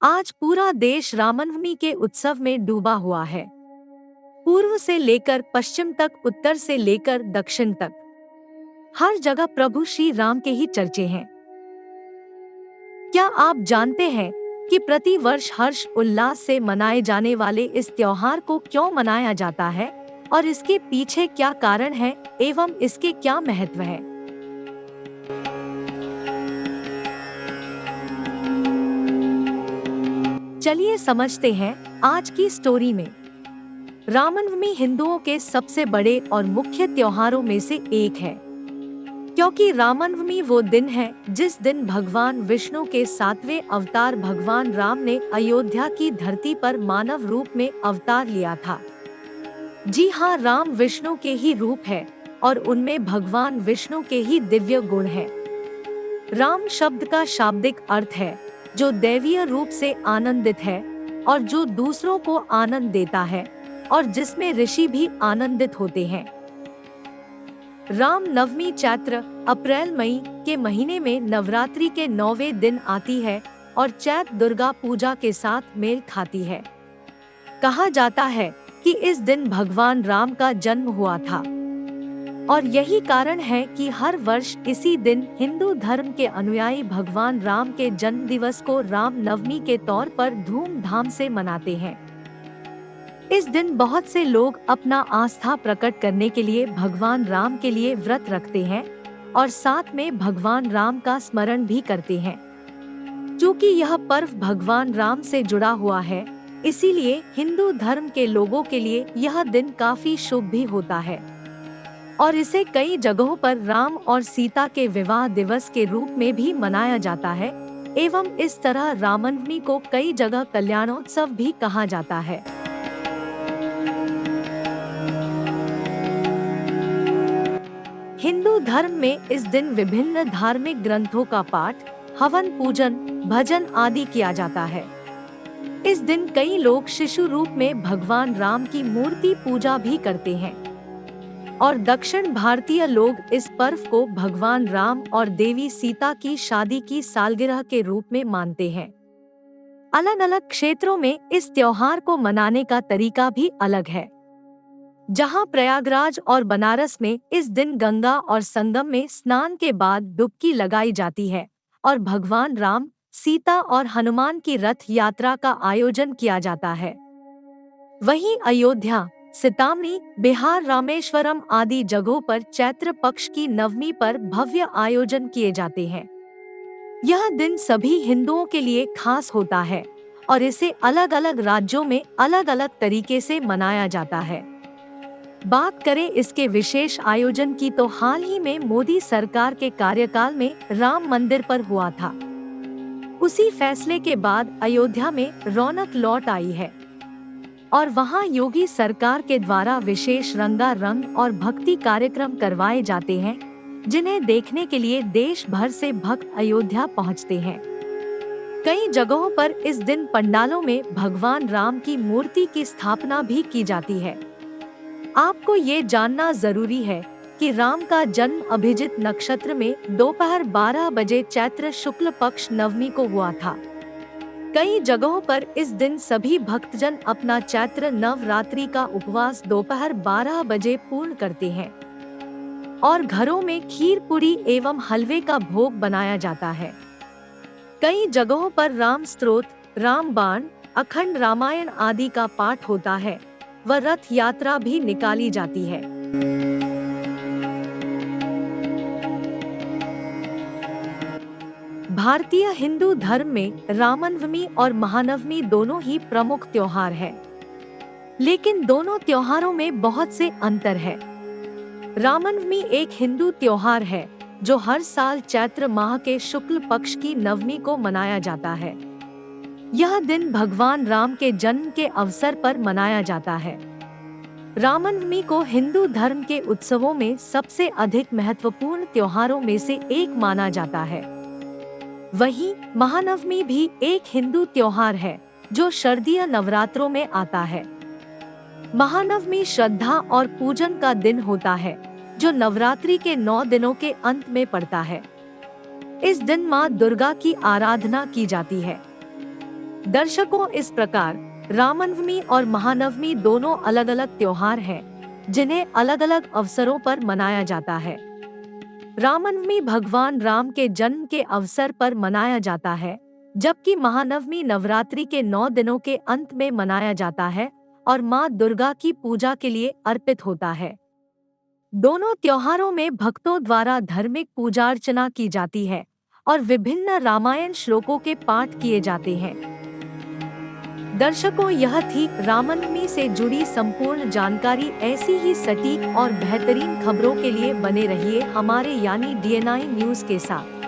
आज पूरा देश रामनवमी के उत्सव में डूबा हुआ है। पूर्व से लेकर पश्चिम तक, उत्तर से लेकर दक्षिण तक, हर जगह प्रभु श्री राम के ही चर्चे हैं। क्या आप जानते हैं कि प्रति वर्ष हर्ष उल्लास से मनाए जाने वाले इस त्योहार को क्यों मनाया जाता है और इसके पीछे क्या कारण है एवं इसके क्या महत्व है? चलिए समझते हैं आज की स्टोरी में। रामनवमी हिंदुओं के सबसे बड़े और मुख्य त्योहारों में से एक है, क्योंकि रामनवमी वो दिन है जिस दिन भगवान विष्णु के 7वें अवतार भगवान राम ने अयोध्या की धरती पर मानव रूप में अवतार लिया था। जी हाँ, राम विष्णु के ही रूप है और उनमें भगवान विष्णु के ही दिव्य गुण है। राम शब्द का शाब्दिक अर्थ है जो दैवीय रूप से आनंदित है और जो दूसरों को आनंद देता है और जिसमें ऋषि भी आनंदित होते हैं। राम नवमी चैत्र अप्रैल मई के महीने में नवरात्रि के 9वें दिन आती है और चैत दुर्गा पूजा के साथ मेल खाती है। कहा जाता है कि इस दिन भगवान राम का जन्म हुआ था और यही कारण है कि हर वर्ष इसी दिन हिंदू धर्म के अनुयायी भगवान राम के जन्म दिवस को राम नवमी के तौर पर धूमधाम से मनाते हैं। इस दिन बहुत से लोग अपना आस्था प्रकट करने के लिए भगवान राम के लिए व्रत रखते हैं और साथ में भगवान राम का स्मरण भी करते हैं। क्योंकि यह पर्व भगवान राम से जुड़ा हुआ है, इसीलिए हिंदू धर्म के लोगों के लिए यह दिन काफी शुभ भी होता है और इसे कई जगहों पर राम और सीता के विवाह दिवस के रूप में भी मनाया जाता है एवं इस तरह रामनवमी को कई जगह कल्याणोत्सव भी कहा जाता है। हिंदू धर्म में इस दिन विभिन्न धार्मिक ग्रंथों का पाठ, हवन, पूजन, भजन आदि किया जाता है। इस दिन कई लोग शिशु रूप में भगवान राम की मूर्ति पूजा भी करते हैं और दक्षिण भारतीय लोग इस पर्व को भगवान राम और देवी सीता की शादी की सालगिरह के रूप में मानते हैं। अलग अलग क्षेत्रों में इस त्योहार को मनाने का तरीका भी अलग है। जहां प्रयागराज और बनारस में इस दिन गंगा और संगम में स्नान के बाद डुबकी लगाई जाती है और भगवान राम, सीता और हनुमान की रथ यात्रा का आयोजन किया जाता है। वहीं अयोध्या, सीतामढ़ी, बिहार, रामेश्वरम आदि जगहों पर चैत्र पक्ष की नवमी पर भव्य आयोजन किए जाते हैं। यह दिन सभी हिंदुओं के लिए खास होता है और इसे अलग अलग राज्यों में अलग अलग तरीके से मनाया जाता है। बात करें इसके विशेष आयोजन की तो हाल ही में मोदी सरकार के कार्यकाल में राम मंदिर पर हुआ था। उसी फैसले के बाद अयोध्या में रौनक लौट आई है और वहां योगी सरकार के द्वारा विशेष रंगारंग और भक्ति कार्यक्रम करवाए जाते हैं, जिन्हें देखने के लिए देश भर से भक्त अयोध्या पहुंचते हैं। कई जगहों पर इस दिन पंडालों में भगवान राम की मूर्ति की स्थापना भी की जाती है। आपको ये जानना जरूरी है कि राम का जन्म अभिजित नक्षत्र में दोपहर 12 बजे चैत्र शुक्ल पक्ष नवमी को हुआ था। कई जगहों पर इस दिन सभी भक्तजन अपना चैत्र नवरात्रि का उपवास दोपहर 12 बजे पूर्ण करते हैं और घरों में खीर, पूरी एवं हलवे का भोग बनाया जाता है। कई जगहों पर राम स्तोत्र, रामबाण, अखंड रामायण आदि का पाठ होता है व रथ यात्रा भी निकाली जाती है। भारतीय हिंदू धर्म में रामनवमी और महानवमी दोनों ही प्रमुख त्योहार है, लेकिन दोनों त्योहारों में बहुत से अंतर है। रामनवमी एक हिंदू त्योहार है जो हर साल चैत्र माह के शुक्ल पक्ष की नवमी को मनाया जाता है। यह दिन भगवान राम के जन्म के अवसर पर मनाया जाता है। रामनवमी को हिंदू धर्म के उत्सवों में सबसे अधिक महत्वपूर्ण त्योहारों में से एक माना जाता है। वहीं महानवमी भी एक हिंदू त्योहार है जो शारदीय नवरात्रों में आता है। महानवमी श्रद्धा और पूजन का दिन होता है जो नवरात्रि के 9 दिनों के अंत में पड़ता है। इस दिन मां दुर्गा की आराधना की जाती है। दर्शकों, इस प्रकार रामनवमी और महानवमी दोनों अलग अलग त्योहार हैं, जिन्हें अलग अलग अवसरों पर मनाया जाता है। रामनवमी भगवान राम के जन्म के अवसर पर मनाया जाता है, जबकि महानवमी नवरात्रि के 9 दिनों के अंत में मनाया जाता है और माँ दुर्गा की पूजा के लिए अर्पित होता है। दोनों त्योहारों में भक्तों द्वारा धार्मिक पूजा अर्चना की जाती है और विभिन्न रामायण श्लोकों के पाठ किए जाते हैं। दर्शकों, यह थी रामनवमी से जुड़ी संपूर्ण जानकारी। ऐसी ही सटीक और बेहतरीन खबरों के लिए बने रहिए हमारे यानी DNI न्यूज के साथ।